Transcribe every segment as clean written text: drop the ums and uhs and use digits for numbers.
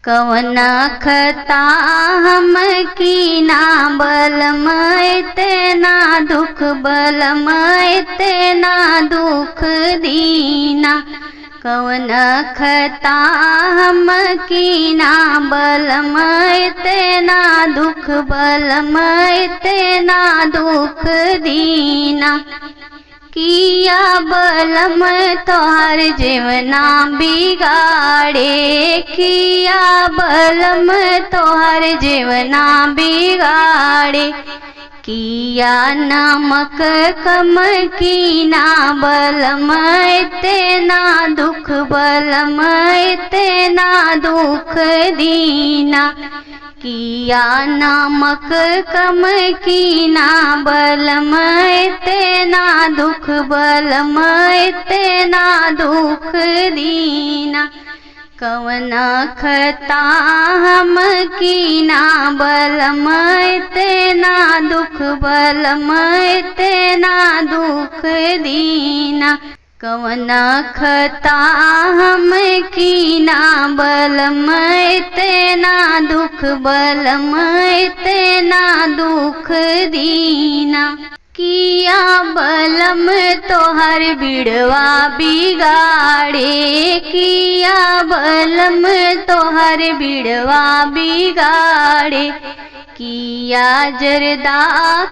कवन खता हम कीना बलमय तेना दुख बलमय तेना दुख दीना। कवन खता हम कीना बलमय तेना दुख बलमय तेना दुख दीना। किया बलम तोहर जीवना बिगाड़े, किया बलम तोहर जीवना बिगाड़े। किया नमक कम कीना बलमय तेना दुख बलमय तेना दुख दीना। किया नमक कम कीना बलमय तेना दुख बलमय तेना दुख दीना। कवन खता हम कीना बलमय तेना दुख बलमय तेना दुख दीना। कवन खता हम कीना बलमय तेना दुख बलमय तेना दुख दीना। किया बलम तोहर बिड़वा बिगाड़े, किया बलम तोहर बिड़वा बिगाड़े। किया जरदा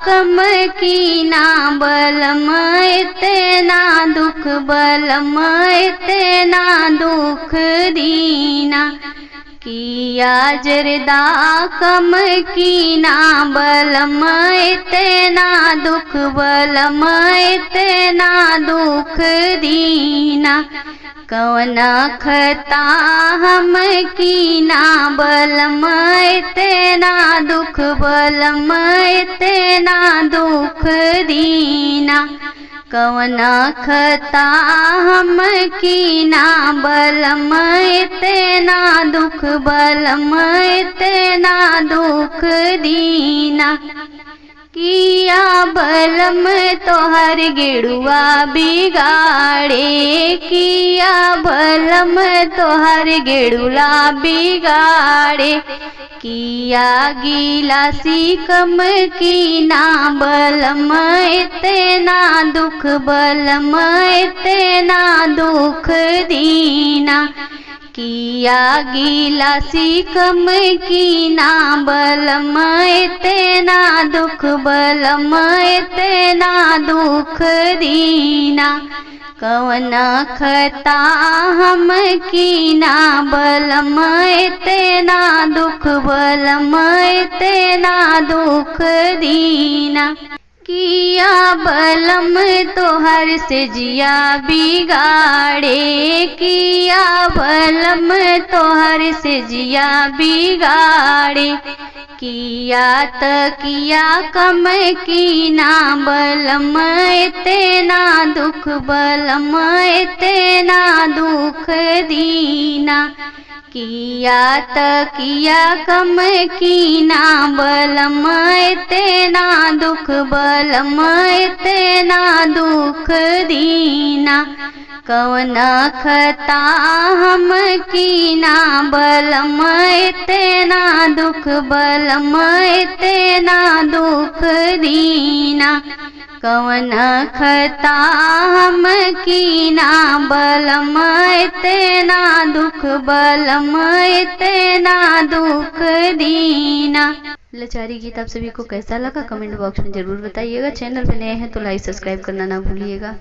कम कीना बलमय तेना दुख बलमय तेना दुख दीना। किया जरदा कम कीना बलमय तेना दुख बलमय तेना दुख दीना। कवन खता हम कीना बलमय तेना दुख बलमय तेना दुख दीना। कवन खता हम कीना बलमय तेना दुख बलमय तेना दुख दीना। किया बलम तोहर गेड़ुआ बिगाड़े, किया बलम तोहर गेड़ुला बिगाड़े। किया गिलासी कम कीना बलमय तेना दुख बलमय तेना दुख दीना। किया गिलासी कम कीना बलमय तेना दुख बलमय तेना दुख दीना। कवन खता हम कीना बलमय तेना दुख बलमय तेना दुख दीना। किया बलम तोहर से जिया बिगाड़े, किया बलम तोहर से जिया बिगाड़े। किया तकिया कम कीना बलमय तेना दुख बलमय तेना दुख दीना। किया तकिया कम कीना बलमय तेना दुख बलमय तेना दुख दीना। कवन खता हम कीना बलमय तेना दुख बलमय तेना दुख दीना। कवन खता हम कीना बलमय तेना दुख बलमय तेना दुख दीना। लाचारी गीत आप सभी को कैसा लगा कमेंट बॉक्स में जरूर बताइएगा। चैनल पे नए हैं तो लाइक सब्सक्राइब करना ना भूलिएगा।